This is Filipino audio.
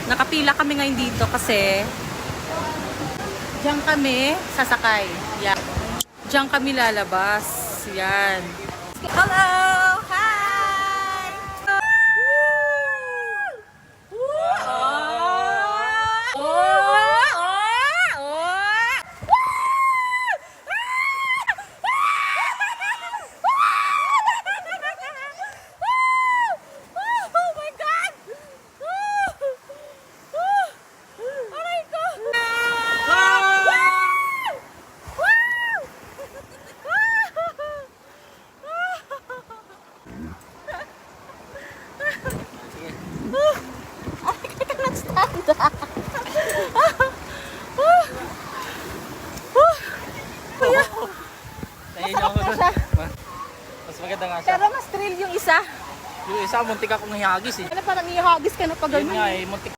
Nakapila kami ngayon dito kasi diyan kami sasakay. Yan. Diyan kami lalabas. Yan. Hello! Hi! Woo! Oh! Oh! Oh! Oh my God! Aray ko! Mas maganda nga siya. Pero mas thrill yung isa. Yung isa, muntik akong hihagis eh. Ano parang ihagis ka na pag Yun nga ganun. eh, muntik